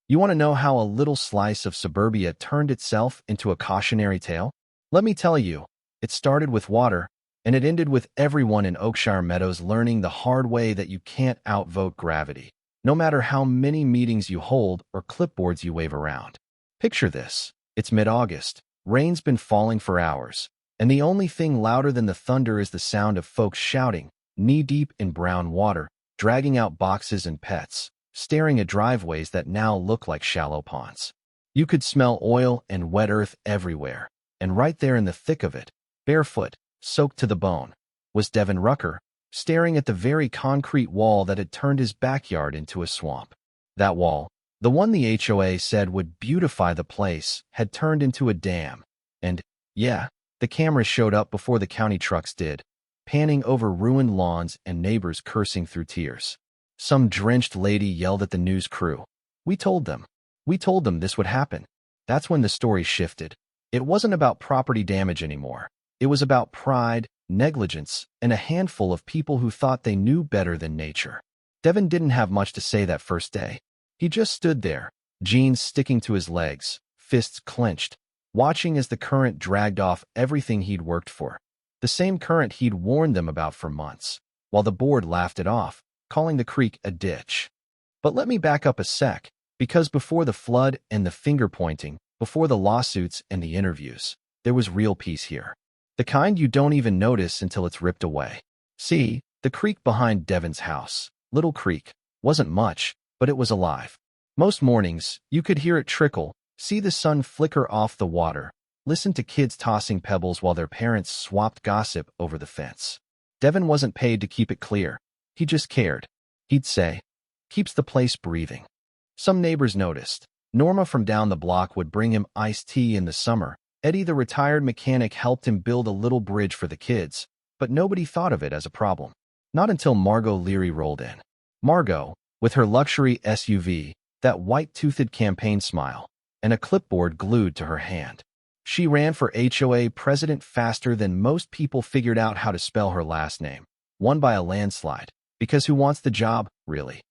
You want to know how a little slice of suburbia turned itself into a cautionary tale? Let me tell you, it started with water, and it ended with everyone in Oakshire Meadows learning the hard way that you can't outvote gravity, no matter how many meetings you hold or clipboards you wave around. Picture this. It's mid-August. Rain's been falling for hours, and the only thing louder than the thunder is the sound of folks shouting, knee-deep in brown water, dragging out boxes and pets, staring at driveways that now look like shallow ponds. You could smell oil and wet earth everywhere, and right there in the thick of it, barefoot, soaked to the bone, was Devin Rucker, staring at the very concrete wall that had turned his backyard into a swamp. That wall, the one the HOA said would beautify the place, had turned into a dam. And, yeah, the cameras showed up before the county trucks did, panning over ruined lawns and neighbors cursing through tears. Some drenched lady yelled at the news crew. We told them this would happen. That's when the story shifted. It wasn't about property damage anymore. It was about pride, negligence, and a handful of people who thought they knew better than nature. Devin didn't have much to say that first day. He just stood there, jeans sticking to his legs, fists clenched, watching as the current dragged off everything he'd worked for. The same current he'd warned them about for months, while the board laughed it off, calling the creek a ditch. But let me back up a sec, because before the flood and the finger-pointing, before the lawsuits and the interviews, there was real peace here. The kind you don't even notice until it's ripped away. See, the creek behind Devin's house, Little Creek, wasn't much, but it was alive. Most mornings, you could hear it trickle, see the sun flicker off the water, listen to kids tossing pebbles while their parents swapped gossip over the fence. Devin wasn't paid to keep it clear. He just cared. He'd say, keeps the place breathing. Some neighbors noticed. Norma from down the block would bring him iced tea in the summer. Eddie, the retired mechanic, helped him build a little bridge for the kids, but nobody thought of it as a problem. Not until Margot Leary rolled in. Margot, with her luxury SUV, that white-toothed campaign smile, and a clipboard glued to her hand. She ran for HOA president faster than most people figured out how to spell her last name. Won by a landslide. Because who wants the job, really?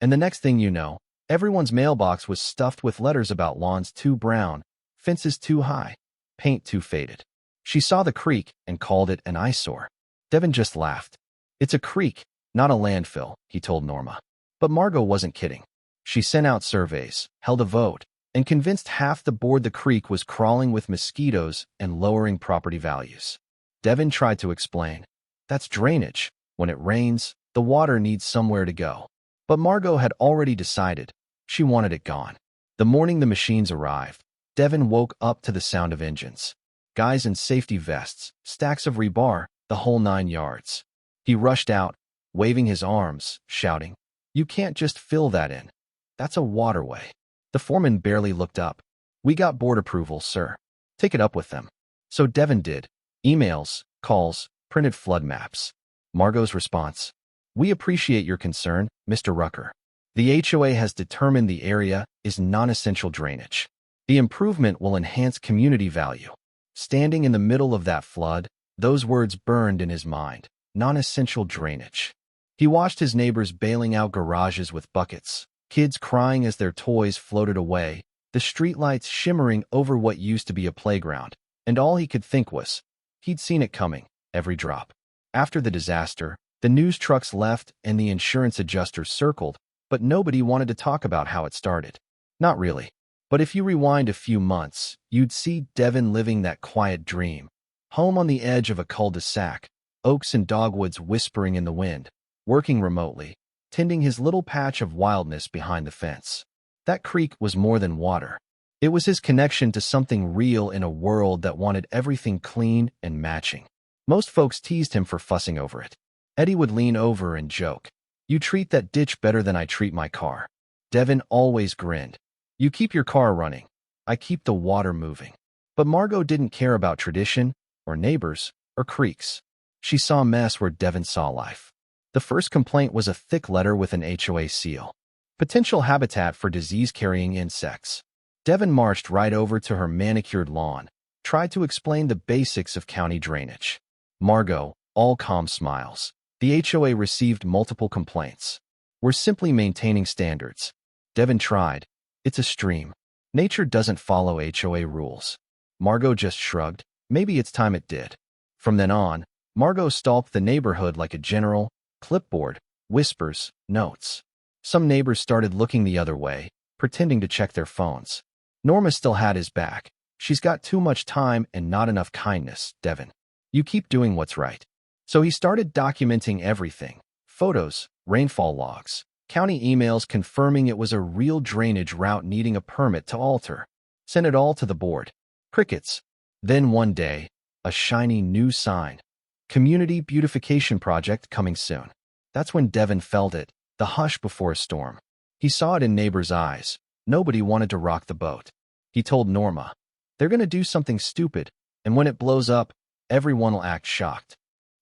And the next thing you know, everyone's mailbox was stuffed with letters about lawns too brown, fences too high, paint too faded. She saw the creek and called it an eyesore. Devin just laughed. It's a creek, not a landfill, he told Norma. But Margot wasn't kidding. She sent out surveys, held a vote, and convinced half the board the creek was crawling with mosquitoes and lowering property values. Devin tried to explain. That's drainage. When it rains, the water needs somewhere to go. But Margot had already decided. She wanted it gone. The morning the machines arrived, Devin woke up to the sound of engines. Guys in safety vests, stacks of rebar, the whole 9 yards. He rushed out, waving his arms, shouting, "You can't just fill that in. That's a waterway." The foreman barely looked up. "We got board approval, sir. Take it up with them." So Devin did. Emails, calls, printed flood maps. Margot's response: "We appreciate your concern, Mr. Rucker. The HOA has determined the area is non-essential drainage. The improvement will enhance community value." Standing in the middle of that flood, those words burned in his mind. Non-essential drainage. He watched his neighbors bailing out garages with buckets, kids crying as their toys floated away, the streetlights shimmering over what used to be a playground, and all he could think was, he'd seen it coming, every drop. After the disaster, the news trucks left and the insurance adjusters circled, but nobody wanted to talk about how it started. Not really. But if you rewind a few months, you'd see Devin living that quiet dream. Home on the edge of a cul-de-sac, oaks and dogwoods whispering in the wind, working remotely, tending his little patch of wildness behind the fence. That creek was more than water. It was his connection to something real in a world that wanted everything clean and matching. Most folks teased him for fussing over it. Eddie would lean over and joke, "You treat that ditch better than I treat my car." Devin always grinned. "You keep your car running. I keep the water moving." But Margot didn't care about tradition, or neighbors, or creeks. She saw mess where Devin saw life. The first complaint was a thick letter with an HOA seal. Potential habitat for disease-carrying insects. Devin marched right over to her manicured lawn, tried to explain the basics of county drainage. Margot, all calm smiles. The HOA received multiple complaints. "We're simply maintaining standards." Devin tried. It's a stream. Nature doesn't follow HOA rules. Margot just shrugged. Maybe it's time it did. From then on, Margot stalked the neighborhood like a general, clipboard, whispers, notes. Some neighbors started looking the other way, pretending to check their phones. Norma still had his back. She's got too much time and not enough kindness, Devin. You keep doing what's right. So he started documenting everything. Photos, rainfall logs, county emails confirming it was a real drainage route needing a permit to alter. Sent it all to the board. Crickets. Then one day, a shiny new sign. Community Beautification Project coming soon. That's when Devin felt it, the hush before a storm. He saw it in neighbors' eyes. Nobody wanted to rock the boat. He told Norma, they're going to do something stupid, and when it blows up, everyone will act shocked.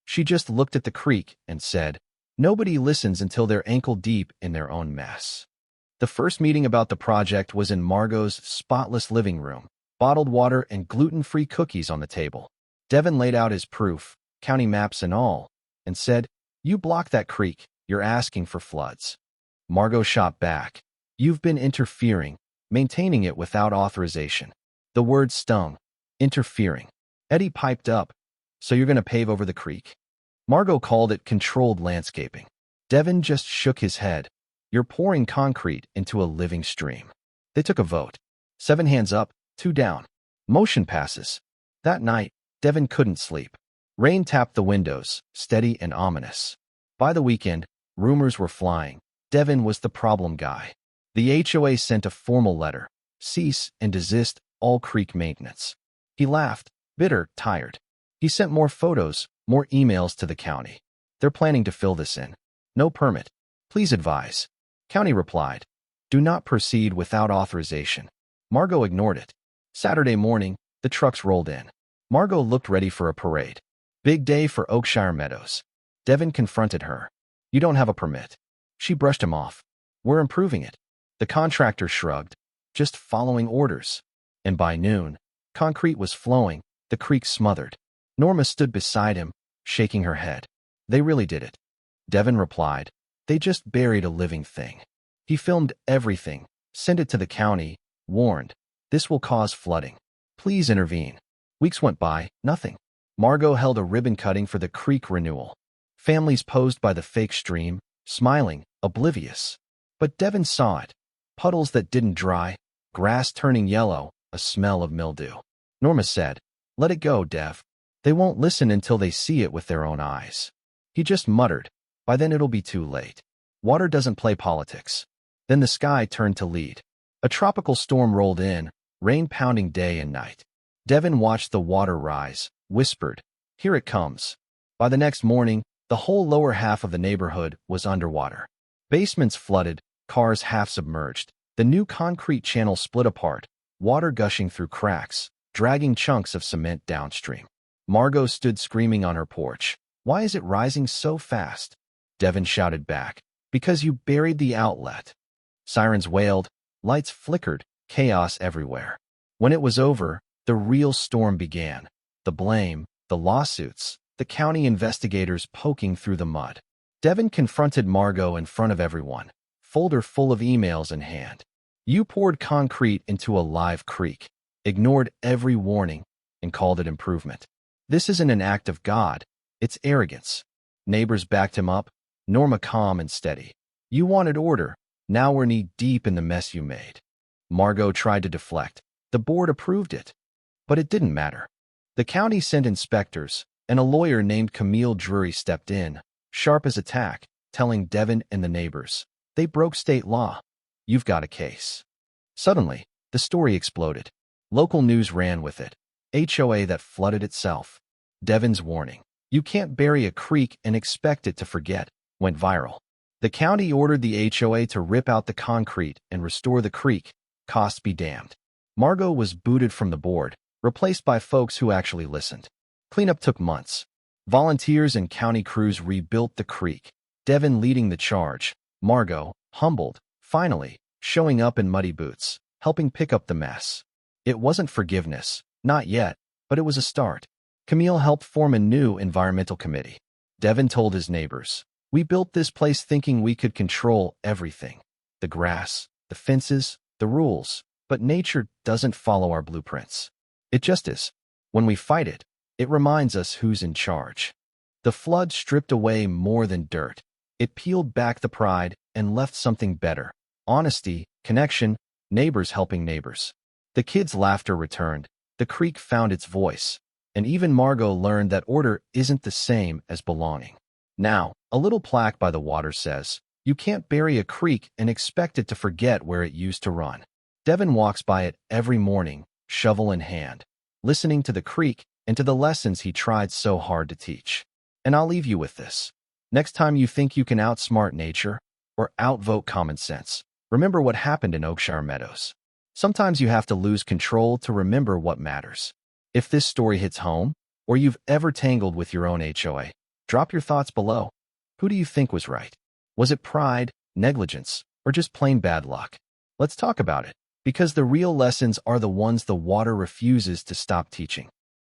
She just looked at the creek and said, nobody listens until they're ankle-deep in their own mess. The first meeting about the project was in Margot's spotless living room, bottled water and gluten-free cookies on the table. Devin laid out his proof, county maps and all, and said, you block that creek, you're asking for floods. Margot shot back. You've been interfering, maintaining it without authorization. The word stung. Interfering. Eddie piped up. So you're going to pave over the creek? Margot called it controlled landscaping. Devin just shook his head. You're pouring concrete into a living stream. They took a vote. 7 hands up, 2 down. Motion passes. That night, Devin couldn't sleep. Rain tapped the windows, steady and ominous. By the weekend, rumors were flying. Devin was the problem guy. The HOA sent a formal letter. Cease and desist all creek maintenance. He laughed, bitter, tired. He sent more photos, more emails to the county. They're planning to fill this in. No permit. Please advise. County replied, do not proceed without authorization. Margot ignored it. Saturday morning, the trucks rolled in. Margot looked ready for a parade. Big day for Oakshire Meadows. Devin confronted her. You don't have a permit. She brushed him off. We're improving it. The contractor shrugged, just following orders. And by noon, concrete was flowing, the creek smothered. Norma stood beside him, shaking her head. They really did it. Devin replied, they just buried a living thing. He filmed everything, sent it to the county, warned, this will cause flooding. Please intervene. Weeks went by, nothing. Margot held a ribbon cutting for the creek renewal. Families posed by the fake stream, smiling, oblivious. But Devin saw it. Puddles that didn't dry, grass turning yellow, a smell of mildew. Norma said, let it go, Dev. They won't listen until they see it with their own eyes. He just muttered, by then it'll be too late. Water doesn't play politics. Then the sky turned to lead. A tropical storm rolled in, rain pounding day and night. Devin watched the water rise, whispered, here it comes. By the next morning, the whole lower half of the neighborhood was underwater. Basements flooded, cars half submerged. The new concrete channel split apart, water gushing through cracks, dragging chunks of cement downstream. Margot stood screaming on her porch. Why is it rising so fast? Devin shouted back, because you buried the outlet. Sirens wailed, lights flickered, chaos everywhere. When it was over, the real storm began. The blame, the lawsuits, the county investigators poking through the mud. Devin confronted Margot in front of everyone, folder full of emails in hand. You poured concrete into a live creek, ignored every warning, and called it improvement. This isn't an act of God, it's arrogance. Neighbors backed him up, Norma calm and steady. You wanted order, now we're knee-deep in the mess you made. Margot tried to deflect. The board approved it. But it didn't matter. The county sent inspectors, and a lawyer named Camille Drury stepped in, sharp as a tack, telling Devin and the neighbors, they broke state law. You've got a case. Suddenly, the story exploded. Local news ran with it. HOA that flooded itself. Devin's warning, you can't bury a creek and expect it to forget, went viral. The county ordered the HOA to rip out the concrete and restore the creek, costs be damned. Margot was booted from the board, replaced by folks who actually listened. Cleanup took months. Volunteers and county crews rebuilt the creek. Devin leading the charge. Margot, humbled, finally, showing up in muddy boots, helping pick up the mess. It wasn't forgiveness, not yet, but it was a start. Camille helped form a new environmental committee. Devin told his neighbors, we built this place thinking we could control everything. The grass, the fences, the rules, but nature doesn't follow our blueprints. It just is. When we fight it, it reminds us who's in charge. The flood stripped away more than dirt. It peeled back the pride and left something better. Honesty, connection, neighbors helping neighbors. The kids' laughter returned. The creek found its voice. And even Margot learned that order isn't the same as belonging. Now, a little plaque by the water says, "You can't bury a creek and expect it to forget where it used to run." Devin walks by it every morning, shovel in hand, listening to the creek and to the lessons he tried so hard to teach. And I'll leave you with this. Next time you think you can outsmart nature or outvote common sense, remember what happened in Oakshire Meadows. Sometimes you have to lose control to remember what matters. If this story hits home, or you've ever tangled with your own HOA, drop your thoughts below. Who do you think was right? Was it pride, negligence, or just plain bad luck? Let's talk about it, because the real lessons are the ones the water refuses to stop teaching.